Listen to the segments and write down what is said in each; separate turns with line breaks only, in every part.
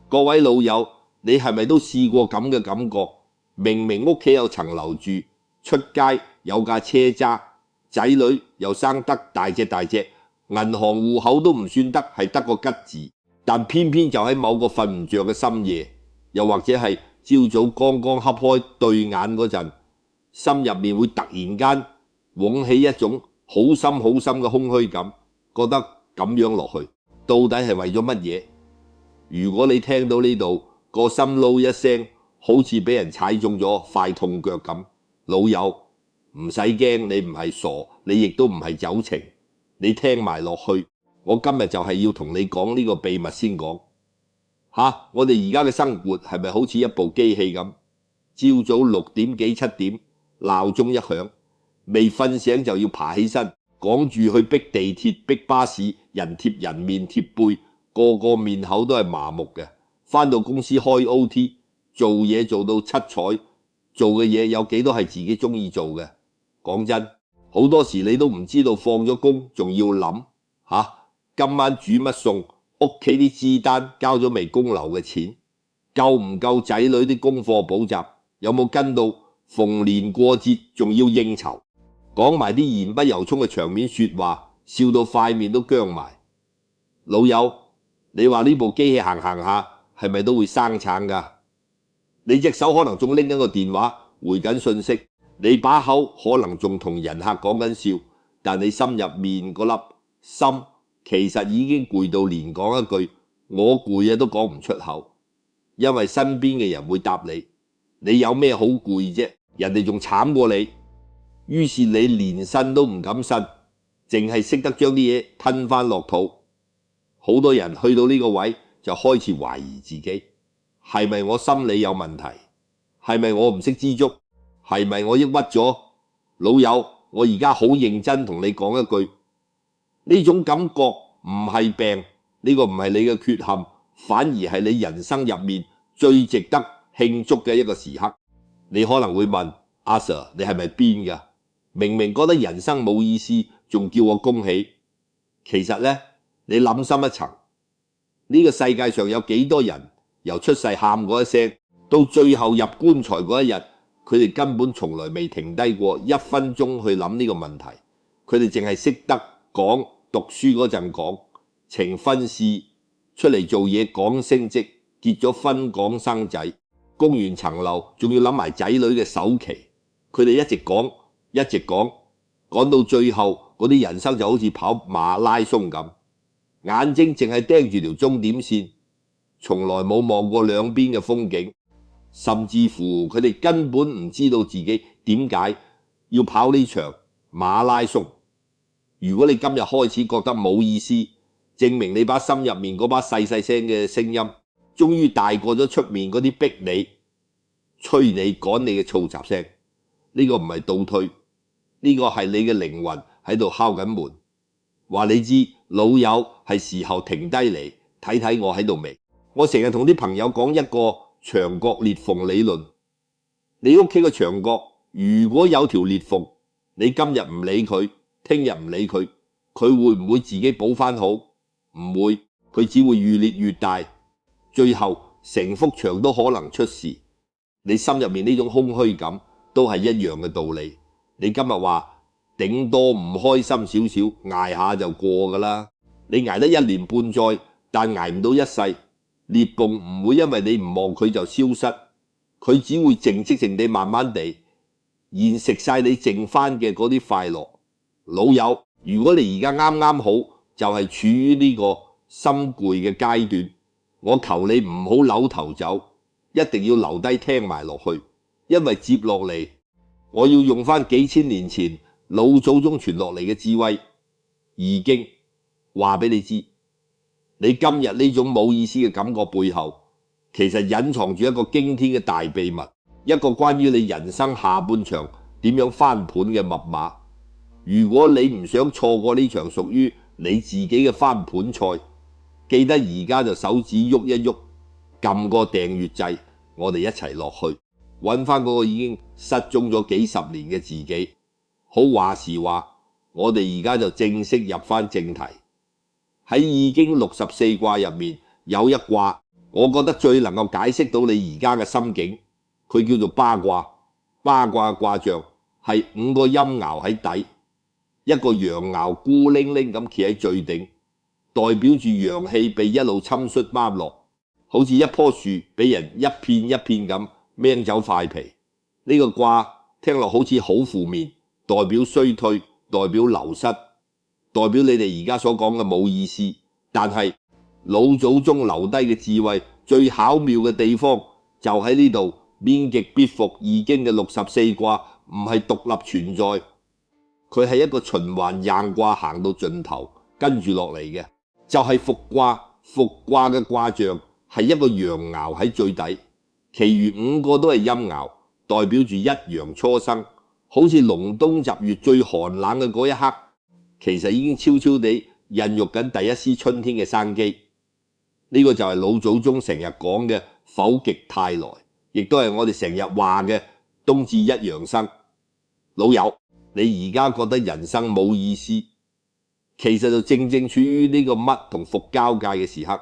各位老友，你係咪都試過咁嘅感覺？明明屋企有層樓住，出街有架車揸，仔女又生得大隻，銀行戶口都唔算得係得個吉字，但偏偏就喺某個瞓唔着嘅深夜，又或者係朝早剛剛瞌開對眼嗰陣，心入面會突然間湧起一種好深嘅空虛感，覺得咁樣落去到底係為咗乜嘢？如果你聽到呢度個心撈一聲，好似俾人踩中咗塊痛腳咁，老友唔使驚，你唔係傻，你亦都唔係走情，你聽埋落去。我今日就係要同你講呢個秘密先講。我哋而家嘅生活係咪好似一部機器咁？朝早6點幾7點，鬧鐘一響，未瞓醒就要爬起身，趕住去逼地鐵、逼巴士，人貼人面貼背，個面口都係麻木嘅。返到公司開 OT， 做嘢做到七彩，做嘅嘢有幾多係自己中意做嘅？講真，好多時你都唔知道放咗工仲要諗今晚煮乜餸，屋企啲支單交咗未供樓嘅錢，夠唔夠仔女啲功課補習，有冇跟到逢年過節仲要應酬，講埋啲言不由衷嘅場面說話，笑到塊面都僵埋。老友，你話呢部機器行下係咪都會生橙㗎？你隻手可能仲拎緊個電話回緊信息，你把口可能仲同人客講緊笑，但你心入面嗰粒心其實已經攰到連講一句我攰都講唔出口，因為身邊嘅人會答你有咩好攰啫？人哋仲慘過你。於是你連呻都唔敢呻，淨係識得將啲嘢吞返落肚。好多人去到呢個位就開始懷疑自己，係咪我心理有問題？係咪我唔識知足？係咪我抑鬱咗？老友，我而家好認真同你講一句，呢種感覺唔係病，呢個唔係你嘅缺陷，反而係你人生入面最值得慶祝嘅一個時刻。你可能會問，阿 Sir， 你係咪癲㗎？明明覺得人生冇意思，仲叫我恭喜。其實呢，你諗深一層，呢個世界上有幾多人由出世喊嗰一聲，到最後入棺材嗰一日，佢哋根本從來未停低過1分鐘去諗呢個問題。佢哋淨係識得講讀書嗰陣講呈婚試，出嚟做嘢講升職，結咗婚講生仔，供完層樓仲要諗埋仔女嘅首期。佢哋一直講，講到最後嗰啲人生就好似跑馬拉松咁，眼睛淨係盯住條終點線，從來冇望過兩邊嘅風景，甚至乎佢哋根本唔知道自己點解要跑呢場馬拉松。如果你今日開始覺得冇意思，證明你把心入面嗰把細聲嘅聲音終於大過咗出面嗰啲逼你、催你、趕你嘅嘈雜聲。呢個唔係倒退，呢個係你嘅靈魂喺度敲緊門，話你知老友係時候停低嚟睇睇我喺度未。我成日同啲朋友講一個牆角裂縫理論，你屋企個牆角如果有條裂縫，你今日唔理佢，聽日唔理佢，佢會唔會自己補返好？唔會，佢只會越裂越大，最後成幅牆都可能出事。你心入面呢種空虛感都係一樣嘅道理。你今日話頂多唔開心少少，捱下就過㗎啦。你捱得1年半載，但捱唔到一世。裂縫唔會因為你唔望佢就消失，佢只會靜地慢慢地現食晒你剩返嘅嗰啲快樂。老友，如果你而家啱啱好就係處於呢個心攰嘅階段，我求你唔好扭頭走，一定要留低聽埋落去，因為接落嚟我要用返幾千年前老祖宗傳落嚟嘅智慧，已經話俾你知。你今日呢種冇意思嘅感覺背後，其實隱藏住一個驚天嘅大秘密，一個關於你人生下半場點樣翻盤嘅密碼。如果你唔想錯過呢場屬於你自己嘅翻盤賽，記得而家就手指喐一喐，撳個訂閱掣，我哋一齊落去揾翻嗰個已經失蹤咗幾十年嘅自己。好話時話，我哋而家就正式入翻正題。喺易經64卦入面有一卦我覺得最能夠解釋到你而家嘅心境，佢叫做八卦。八卦嘅卦象係5個陰爻喺底，一個陽爻孤零零咁企喺最頂，代表住陽氣被一路侵蝕剝落，好似一棵樹俾人一片一片咁掹走塊皮。呢個卦聽落好似好負面，代表衰退，代表流失，代表你哋而家所講嘅冇意思。但係老祖宗留低嘅智慧最巧妙嘅地方就喺呢度，面極必伏易經嘅64卦唔係獨立存在，佢係一個循環硬卦行到盡頭跟住落嚟嘅，就係復卦。復卦嘅卦象係一個陽爻喺最底，其餘5個都係陰爻，代表住一陽初生，好似隆冬十月最寒冷嘅嗰一刻，其實已經悄悄地孕育緊第一絲春天嘅生機。呢個就係老祖宗成日講嘅否極泰來，亦都係我哋成日話嘅冬至一陽生。老友，你而家覺得人生冇意思，其實就正正處於呢個乜同伏交界嘅時刻。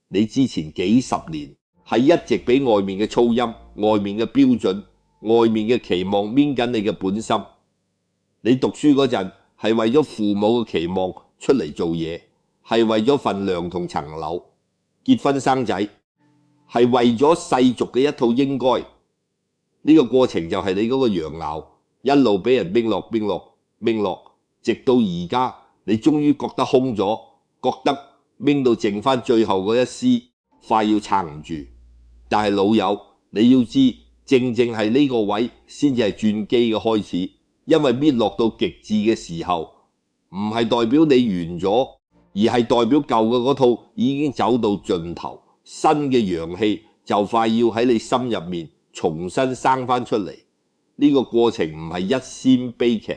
你之前幾十年係一直俾外面嘅噪音、外面嘅標準、外面嘅期望搣緊你嘅本心。你讀書嗰陣係為咗父母嘅期望出嚟做嘢，係為咗份糧同層樓。結婚生仔係為咗世俗嘅一套應該。呢個過程就係你嗰個陽爻一路俾人搣落搣落搣落，直到而家你終於覺得空咗，覺得搣到剩翻最後嗰一絲，快要撐唔住。但係老友，你要知，正正係呢個位先至係轉機嘅開始，因為搣落到極致嘅時候，唔係代表你完咗，而係代表舊嘅嗰套已經走到盡頭，新嘅陽氣就快要喺你心入面重新生翻出嚟。呢個過程唔係一仙悲劇，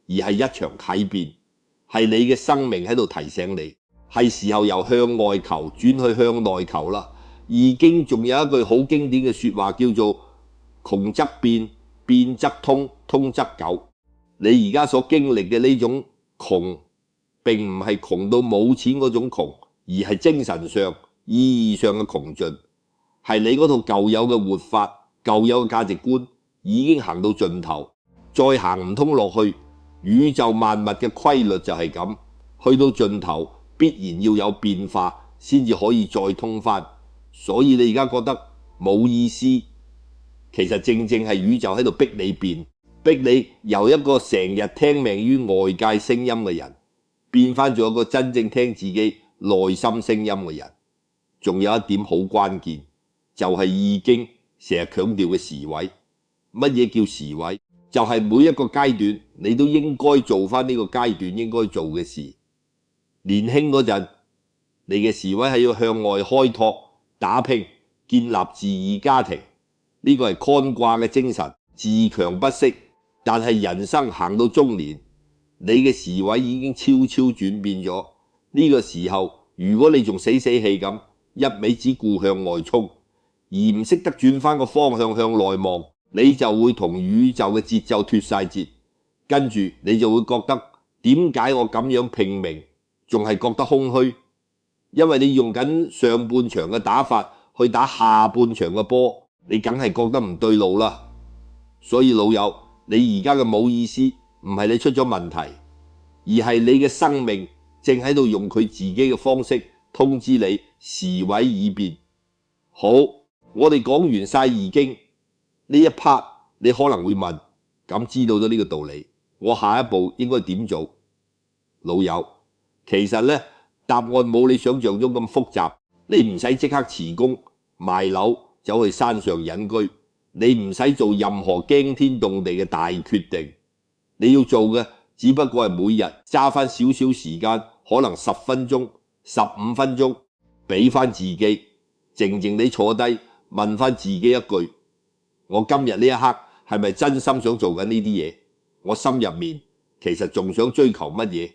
而係一場啟變，係你嘅生命喺度提醒你，係時候由向外求轉去向內求啦。易經仲有一句好經典嘅說話叫做窮則變，變則通，通則久。你而家所經歷嘅呢種窮，並唔係窮到冇錢嗰種窮，而係精神上、意義上嘅窮盡，係你嗰套舊有嘅活法、舊有嘅價值觀已經行到盡頭，再行唔通落去。宇宙萬物嘅規律就係咁，去到盡頭必然要有變化，先至可以再通翻。所以你而家覺得冇意思，其實正正係宇宙喺度逼你變，逼你由一個成日聽命於外界聲音嘅人，變翻做一個真正聽自己內心聲音嘅人。仲有一點好關鍵，就係易經成日強調嘅時位。乜嘢叫時位？就係每一個階段你都應該做翻呢個階段應該做嘅事。年輕嗰陣，你嘅時位係要向外開拓、打拼、建立自義家庭，呢個係乾卦嘅精神，自強不息。但係人生行到中年，你嘅時位已經悄悄轉變咗。呢個時候，如果你仲死死氣咁，一味只顧向外衝，而唔識得轉翻個方向向內望，你就會同宇宙嘅節奏脫晒節，跟住你就會覺得點解我咁樣拼命仲係覺得空虛？因為你用緊上半場嘅打法去打下半場嘅波，你梗係覺得唔對路啦。所以老友，你而家嘅冇意思，唔係你出咗問題，而係你嘅生命正喺度用佢自己嘅方式通知你時位已變。好，我哋講完晒易經呢一 part， 你可能會問，咁知道咗呢個道理，我下一步應該點做？老友，其實呢，答案冇你想象中咁複雜，你唔使即刻辭工賣樓走去山上隱居，你唔使做任何驚天動地嘅大決定，你要做嘅只不過係每日揸翻少少時間，可能10分鐘、15分鐘，俾翻自己靜靜地坐低問翻自己一句：我今日呢一刻係咪真心想做緊呢啲嘢？我心入面其實仲想追求乜嘢？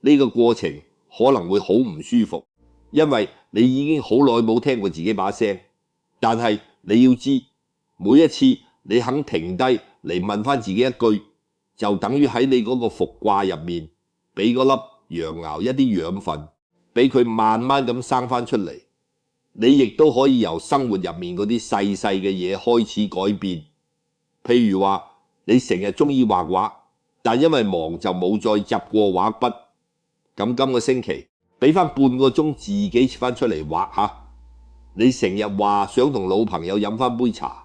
呢個過程可能會好唔舒服，因為你已經好耐冇聽過自己把聲。但係你要知，每一次你肯停低嚟問翻自己一句，就等於喺你嗰個伏卦入面俾嗰粒陽爻一啲養分，俾佢慢慢咁生翻出嚟。你亦都可以由生活入面嗰啲細細嘅嘢開始改變。譬如話你成日中意畫畫，但因為忙就冇再執過畫筆。咁今個星期俾翻半個鐘自己翻出嚟畫下。你成日話想同老朋友飲翻杯茶，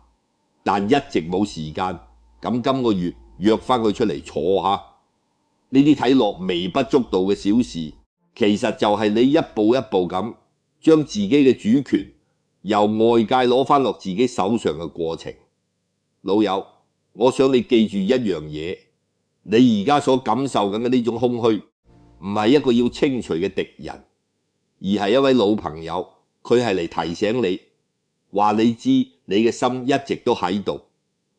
但一直冇時間。咁今個月約翻佢出嚟坐下。呢啲睇落微不足道嘅小事，其實就係你一步一步咁將自己嘅主權由外界攞翻落自己手上嘅過程。老友，我想你記住一樣嘢，你而家所感受緊嘅呢種空虛，唔係一個要清除嘅敵人，而係一位老朋友，佢係嚟提醒你，話你知你嘅心一直都喺度，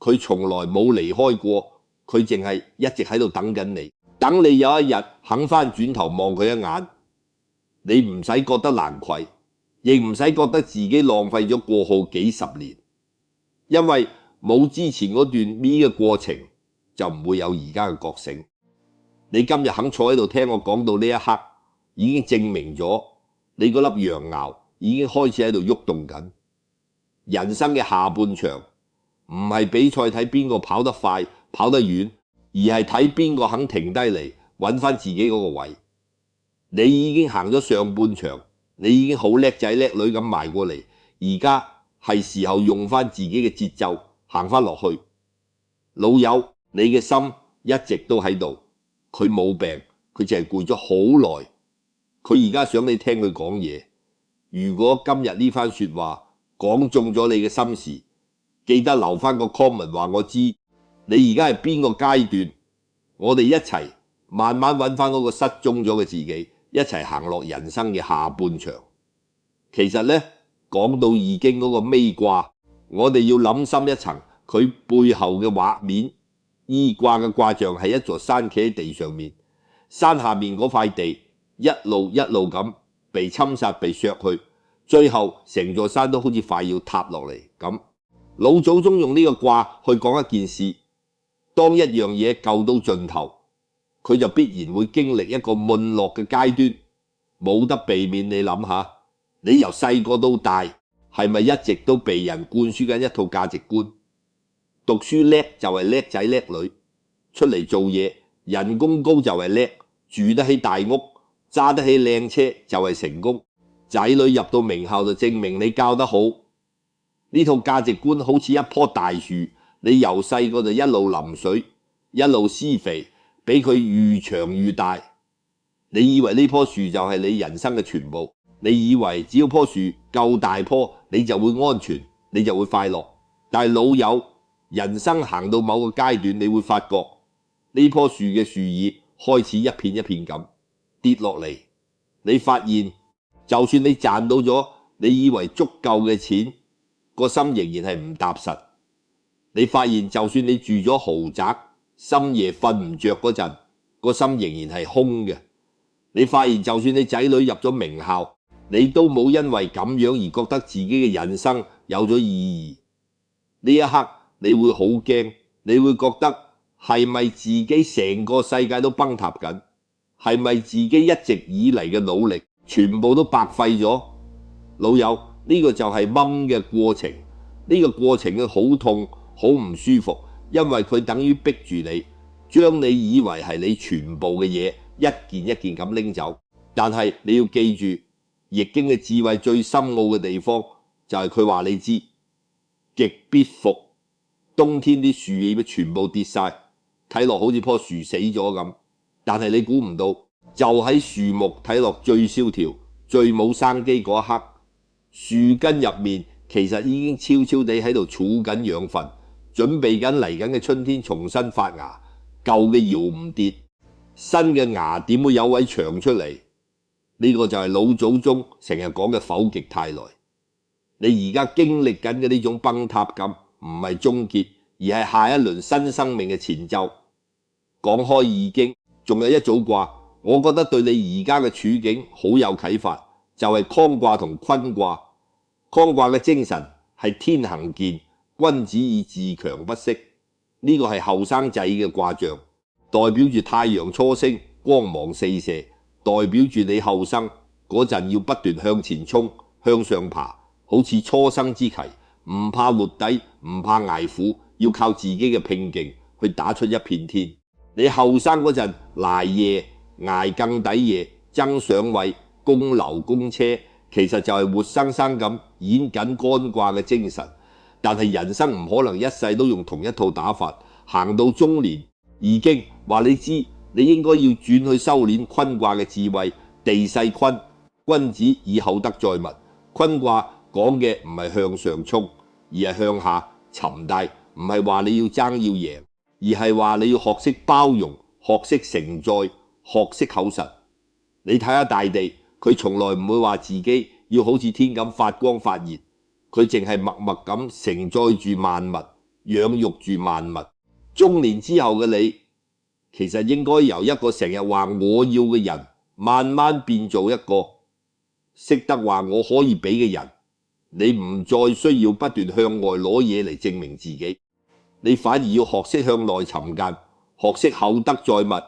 佢從來冇離開過，佢淨係一直喺度等緊你，等你有一日肯翻轉頭望佢一眼。你唔使覺得難愧，亦唔使覺得自己浪費咗過好幾十年，因為冇之前嗰段咪嘅過程，就唔會有而家嘅覺醒。你今日肯坐喺度聽我講到呢一刻，已經證明咗你嗰粒羊鰲已經開始喺度喐動緊。人生嘅下半場唔係比賽睇邊個跑得快跑得遠，而係睇邊個肯停低嚟揾翻自己嗰個位。你已經行咗上半場，你已經好叻仔叻女咁埋過嚟，而家係時候用翻自己嘅節奏行翻落去。老友，你嘅心一直都喺度，佢冇病，佢淨係攰咗好耐，佢而家想你聽佢講嘢。如果今日呢番說話講中咗你嘅心事，記得留翻個 comment 話我知，你而家係邊個階段，我哋一齊慢慢揾翻嗰個失蹤咗嘅自己，一齊行落人生嘅下半場。其實呢，講到易經嗰個尾卦，我哋要諗深一層，佢背後嘅畫面。易卦嘅卦象係一座山企喺地上面，山下面嗰塊地一路一路咁被侵殺被削去，最後成座山都好似快要塌落嚟咁。老祖宗用呢個卦去講一件事，當一樣嘢夠到盡頭，佢就必然會經歷一個沒落嘅階段，冇得避免。你諗下，你由細個到大，係咪一直都被人灌輸緊一套價值觀？讀書叻就係叻仔叻女，出嚟做嘢人工高就係叻，住得起大屋揸得起靚車就係成功，仔女入到名校就證明你教得好。呢套價值觀好似一棵大樹，你由細個就一路淋水一路施肥，俾佢愈長愈大。你以為呢棵樹就係你人生嘅全部，你以為只要棵樹夠大棵你就會安全，你就會快樂。但係老友，人生行到某個階段，你會發覺呢棵樹嘅樹葉開始一片一片咁跌落嚟。你發現就算你賺到咗你以為足夠嘅錢，個心仍然係唔踏實。你發現就算你住咗豪宅，深夜瞓唔着嗰陣，個心仍然係空嘅。你發現就算你仔女入咗名校，你都冇因為咁樣而覺得自己嘅人生有咗意義。呢一刻你會好驚，你會覺得係咪自己成個世界都崩塌緊？係咪自己一直以嚟嘅努力全部都白費咗？老友，呢個就係掹嘅過程，呢個過程嘅好痛好唔舒服，因為佢等於逼住你，將你以為係你全部嘅嘢一件一件咁拎走。但係你要記住，易經嘅智慧最深奧嘅地方就係佢話你知，極必復。冬天啲樹葉全部跌晒，睇落好似棵樹死咗咁。但係你估唔到，就喺樹木睇落最蕭條、最冇生機嗰一刻，樹根入面其實已經悄悄地喺度儲緊養分，準備緊嚟緊嘅春天重新發芽。舊嘅搖唔跌，新嘅芽點會有位長出嚟？呢個就係老祖宗成日講嘅否極泰來。你而家經歷緊嘅呢種崩塌感，唔係終結，而係下一輪新生命嘅前奏。講開易經，仲有一組卦，我覺得對你而家嘅處境好有啟發，就係坤卦同坤卦。坤卦嘅精神係天行健，君子以自強不息。呢個係後生仔嘅卦象，代表住太陽初升，光芒四射，代表住你後生嗰陣要不斷向前衝，向上爬，好似初生之畦，唔怕落底，唔怕捱苦，要靠自己嘅拼勁去打出一片天。你後生嗰陣捱夜捱更抵夜，爭上位、供樓供車，其實就係活生生咁演緊乾卦嘅精神。但係人生唔可能一世都用同一套打法，行到中年已經話你知，你應該要轉去修煉坤卦嘅智慧。地勢坤，君子以厚德載物。坤卦講嘅唔係向上衝，而係向下沉大，唔係話你要爭要贏，而係話你要學識包容，學識承載，學識口實。你睇下大地，佢從來唔會話自己要好似天咁發光發熱，佢淨係默默咁承載住萬物，養育住萬物。中年之後嘅你，其實應該由一個成日話我要嘅人，慢慢變做一個識得話我可以俾嘅人。你唔再需要不斷向外攞嘢嚟證明自己，你反而要學識向內尋間，學識厚德載物，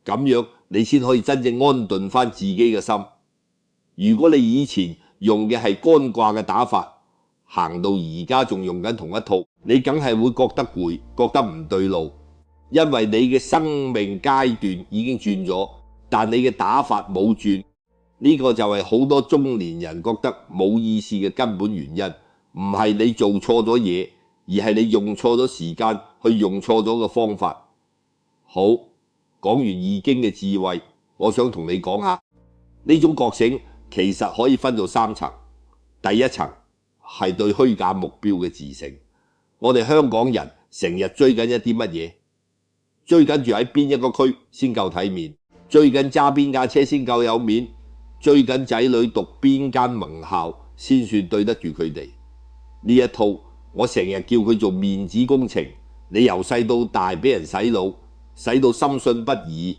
咁樣你先可以真正安頓翻自己嘅心。如果你以前用嘅係乾卦嘅打法，行到而家仲用緊同一套，你梗係會覺得攰，覺得唔對路，因為你嘅生命階段已經轉咗，但你嘅打法冇轉。呢個就係好多中年人覺得冇意思嘅根本原因，唔係你做錯咗嘢，而係你用錯咗時間，去用錯咗個方法。好，講完易經嘅智慧，我想同你講下呢種覺醒其實可以分到3層。第一層係對虛假目標嘅自省。我哋香港人成日追緊一啲乜嘢？追緊住喺邊一個區先夠體面，追緊揸邊架車先夠有面，追緊仔女讀邊間名校先算對得住佢哋。呢一套我成日叫佢做面子工程。你由細到大俾人洗腦，洗到深信不疑，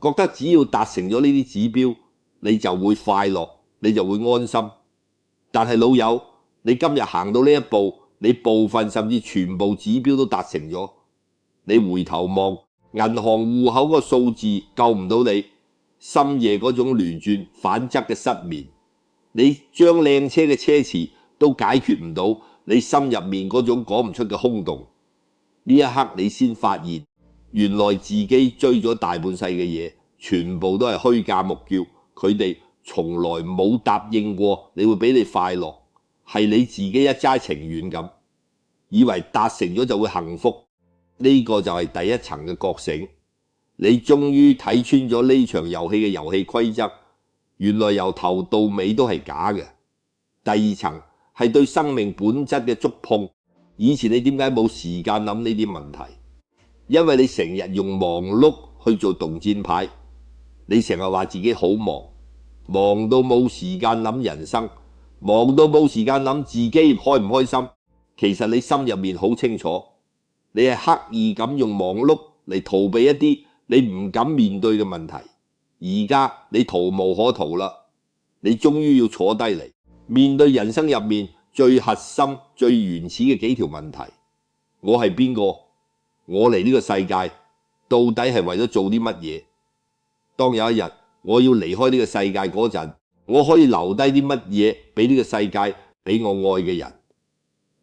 覺得只要達成咗呢啲指標，你就會快樂，你就會安心。但係老友，你今日行到呢一步，你部分甚至全部指標都達成咗，你回頭望銀行戶口個數字救唔到你，深夜嗰種連轉反側嘅失眠，你將靚車嘅奢侈都解決唔到你心入面嗰種講唔出嘅空洞。呢一刻你先發現，原來自己追咗大半世嘅嘢，全部都係虛假目標，佢哋從來冇答應過你會俾你快樂，係你自己一齋情願咁，以為達成咗就會幸福。呢個就係第一層嘅覺醒。你終於睇穿咗呢場遊戲嘅遊戲規則，原來由頭到尾都係假嘅。第二層係對生命本質嘅觸碰。以前你點解冇時間諗呢啲問題？因為你成日用忙碌去做動箭牌，你成日話自己好忙，忙到冇時間諗人生，忙到冇時間諗自己開唔開心。其實你心入面好清楚，你係刻意咁用忙碌嚟逃避一啲你唔敢面對嘅問題。而家你逃無可逃啦，你終於要坐低嚟面對人生入面最核心、最原始嘅幾條問題。我係邊個？我嚟呢個世界到底係為咗做啲乜嘢？當有一日我要離開呢個世界嗰陣，我可以留低啲乜嘢俾呢個世界，俾我愛嘅人？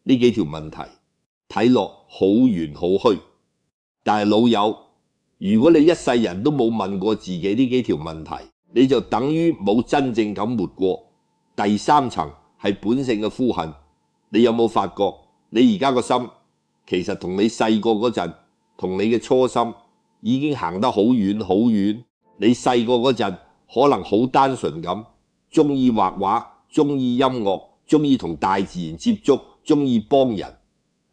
呢幾條問題睇落好圓好虛，但係老友，如果你一世人都冇問過自己呢幾條問題，你就等於冇真正咁活過。第三層係本性嘅呼喚。你有冇發覺你而家個心其實同你細個嗰陣，同你嘅初心已經行得好遠好遠。你細個嗰陣可能好單純咁，中意畫畫，中意音樂，中意同大自然接觸，中意幫人。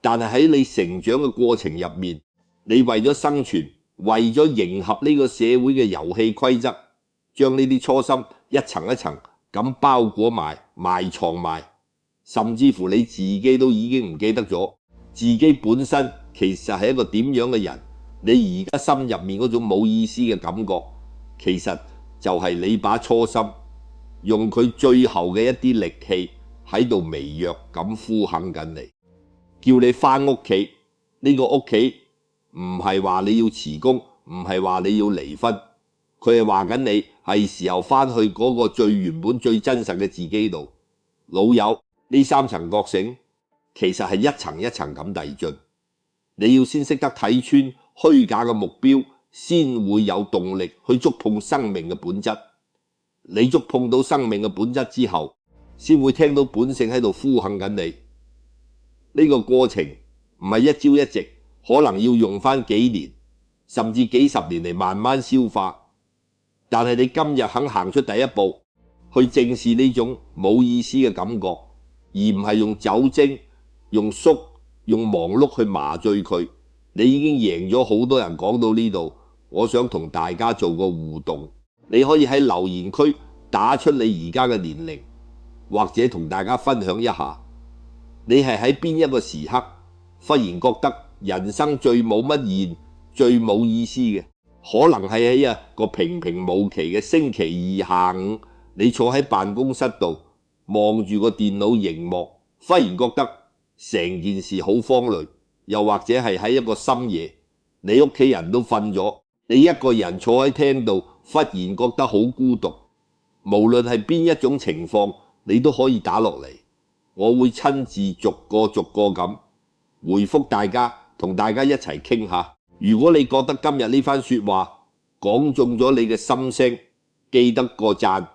但係喺你成長嘅過程入面，你為咗生存，為咗迎合呢個社會嘅遊戲規則，將呢啲初心一層一層咁包裹埋、埋藏埋，甚至乎你自己都已經唔記得咗自己本身其實係一個點樣嘅人。你而家心入面嗰種冇意思嘅感覺，其實就係你把初心用佢最後嘅一啲力氣喺度微弱咁呼喊緊你，叫你返屋企。呢個屋企唔係話你要辭工，唔係話你要離婚，佢係話緊你係時候返去嗰個最原本最真實嘅自己度。老友，呢三層覺醒其實係一層一層咁遞進，你要先識得睇穿虛假嘅目標，先會有動力去觸碰生命嘅本質。你觸碰到生命嘅本質之後，先會聽到本性喺度呼喊緊你。呢個過程唔係一朝一夕，可能要用返幾年甚至幾十年嚟慢慢消化。但係你今日肯行出第一步，去正視呢種冇意思嘅感覺，而唔係用酒精、用宿、用忙碌去麻醉佢，你已經贏咗好多人。講到呢度，我想同大家做個互動，你可以喺留言區打出你而家嘅年齡，或者同大家分享一下，你係喺邊一個時刻忽然覺得人生最冇乜意義、最冇意思嘅？可能係喺個平平無奇嘅星期二下午，你坐喺辦公室度望住個電腦螢幕，忽然覺得成件事好慌亂。又或者係喺一個深夜，你屋企人都瞓咗，你一個人坐喺廳度，忽然覺得好孤獨。無論係邊一種情況，你都可以打落嚟，我會親自逐個咁回覆大家，同大家一齊傾下。如果你覺得今日呢番說話講中咗你嘅心聲，記得個讚，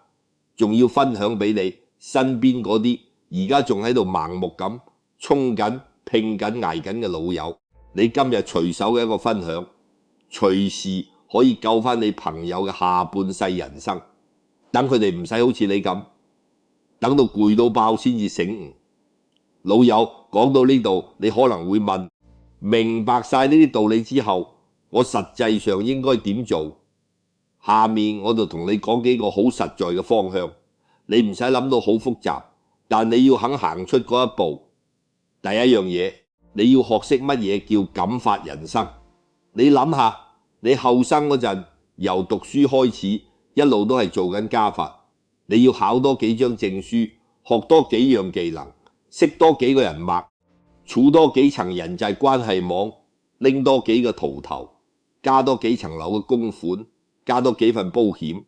仲要分享俾你身邊嗰啲而家仲喺度盲目咁衝緊、拼緊、捱緊嘅老友。你今日隨手嘅一個分享，隨時可以救返你朋友嘅下半世人生。等佢哋唔使好似你咁，等到攰到爆先至醒悟。老友，講到呢度，你可能會問，明白晒呢啲道理之後，我實際上應該點做？下面我就同你講幾個好實在嘅方向，你唔使諗到好複雜，但你要肯行出嗰一步。第一樣嘢，你要學識乜嘢叫感發人生。你諗下，你後生嗰陣由讀書開始，一路都係做緊加法，你要考多幾張證書，學多幾樣技能，識多幾個人脈，儲多幾層人際關係網，拎多幾個圖頭，加多幾層樓嘅供款，加多幾份保險。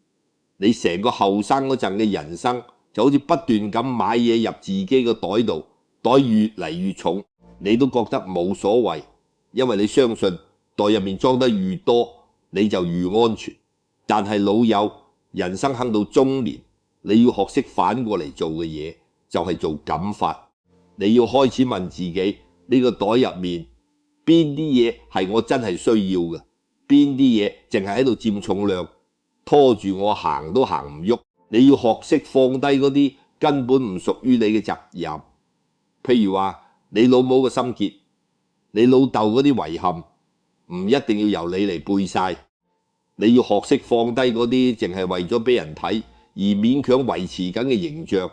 你成個後生嗰陣嘅人生就好似不斷咁買嘢入自己個袋度，袋越嚟越重，你都覺得冇所謂，因為你相信袋入面裝得越多，你就越安全。但係老友，人生行到中年，你要學識反過嚟做嘅嘢，就係做感發。你要開始問自己，呢個袋入面邊啲嘢係我真係需要嘅，邊啲嘢淨係喺度佔重量，拖住我行都行唔喐。你要學識放低嗰啲根本唔屬於你嘅責任。譬如話你老母嘅心結，你老豆嗰啲遺憾，唔一定要由你嚟背晒。你要學識放低嗰啲淨係為咗俾人睇而勉強維持緊嘅形象。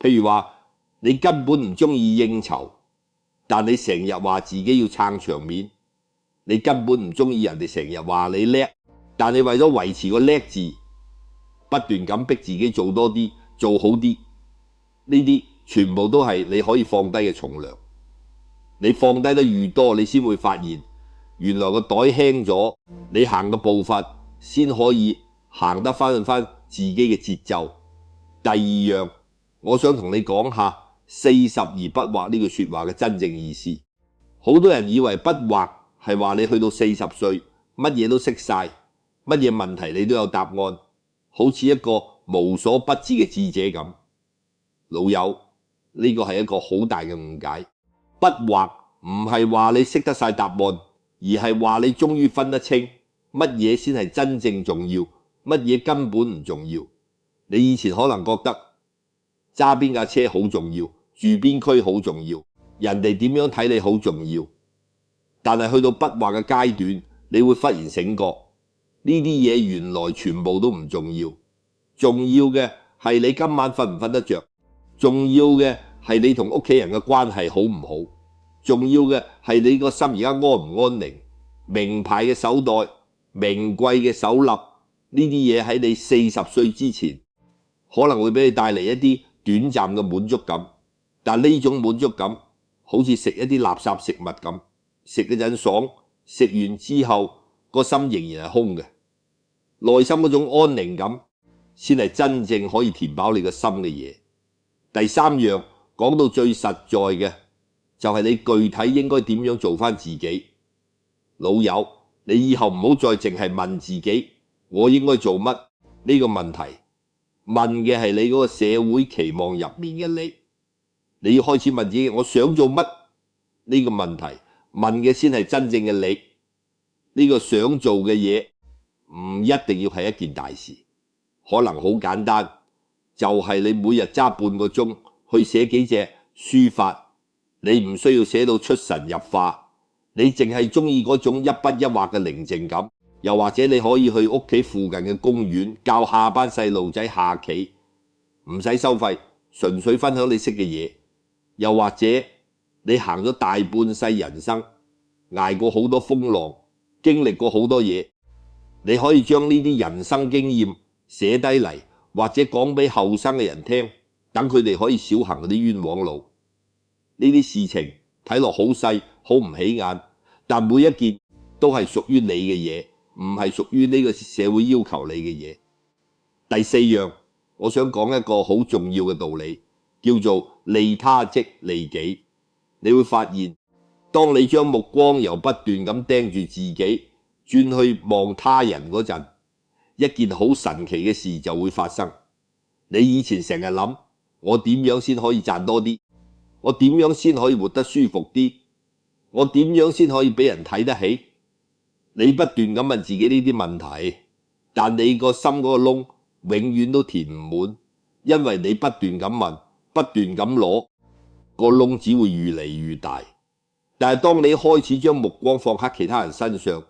譬如話你根本唔中意應酬，但你成日話自己要撐場面。你根本唔中意人哋成日話你叻，但你為咗維持個叻字，不斷咁逼自己做多啲，做好啲。呢啲全部都係你可以放低嘅重量。你放低得越多，你先會發現原來個袋輕咗，你行嘅步伐先可以行得翻自己嘅節奏。第二樣，我想同你講下40而不惑呢句說話嘅真正意思。好多人以為不惑係話你去到40歲，乜嘢都識晒，乜嘢問題你都有答案，好似一個無所不知嘅智者咁。老友，呢個係一個好大嘅誤解。不惑唔係話你識得晒答案，而係話你終於分得清乜嘢先係真正重要，乜嘢根本唔重要。你以前可能覺得揸邊架車好重要，住邊區好重要，人哋點樣睇你好重要。但係去到不惑嘅階段，你會忽然醒覺，呢啲嘢原來全部都唔重要。重要嘅係你今晚瞓唔瞓得着，重要嘅係你同屋企人嘅關係好唔好，重要嘅係你個心而家安唔安寧。名牌嘅手袋，名貴嘅手粒，呢啲嘢喺你40歲之前可能會俾你帶嚟一啲短暫嘅滿足感，但呢種滿足感好似食一啲垃圾食物咁，食嗰陣爽，食完之後個心仍然係空嘅。內心嗰種安寧感先係真正可以填飽你個心嘅嘢。第三樣，講到最實在嘅就係你具體應該點樣做返自己。老友，你以後唔好再淨係問自己我應該做乜呢個問題，問嘅係你嗰個社會期望入面嘅你。你要開始問自己我想做乜呢個問題，問嘅先係真正嘅你。呢個想做嘅嘢唔一定要係一件大事，可能好簡單，就係你每日揸半個鐘去寫幾隻書法，你唔需要寫到出神入化，你淨係中意嗰種一筆一畫嘅寧靜感。又或者你可以去屋企附近嘅公園教下班細路仔下棋，唔使收費，純粹分享你識嘅嘢。又或者你行咗大半世人生，捱過好多風浪，經歷過好多嘢，你可以將呢啲人生經驗寫低嚟，或者講俾後生嘅人聽，等佢哋可以少行嗰啲冤枉路。呢啲事情睇落好細，好唔起眼，但每一件都係屬於你嘅嘢，唔係屬於呢個社會要求你嘅嘢。第四樣，我想講一個好重要嘅道理，叫做利他即利己。你會發現，當你將目光由不斷咁盯住自己轉去望他人嗰陣，一件好神奇嘅事就會發生。你以前成日諗我點樣先可以賺多啲，我點樣先可以活得舒服啲，我點樣先可以俾人睇得起。你不斷咁問自己呢啲問題，但你個心嗰個窿永遠都填唔滿，因為你不斷咁問，不斷咁攞，個窿只會越嚟越大。但係當你開始將目光放喺其他人身上，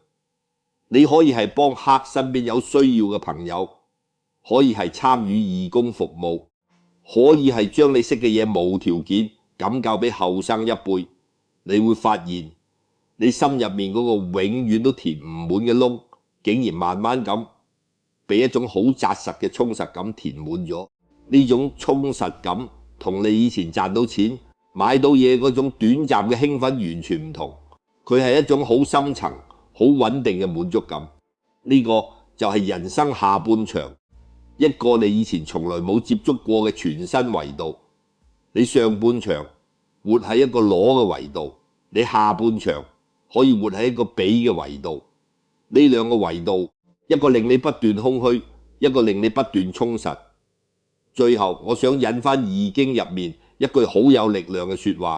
你可以係幫黑身邊有需要嘅朋友，可以係參與義工服務，可以係將你識嘅嘢無條件咁教俾後生一輩。你會發現你心入面嗰個永遠都填唔滿嘅窿，竟然慢慢咁被一種好紮實嘅充實感填滿咗。呢種充實感同你以前賺到錢買到嘢嗰種短暫嘅興奮完全唔同，佢係一種好深層好穩定嘅滿足感。呢個就係人生下半場一個你以前從來冇接觸過嘅全新維度。你上半場活喺一個攞嘅維度，你下半場可以活喺一個俾嘅維度。呢兩個維度，一個令你不斷空虛，一個令你不斷充實。最後我想引返《易經》入面一句好有力量嘅說話，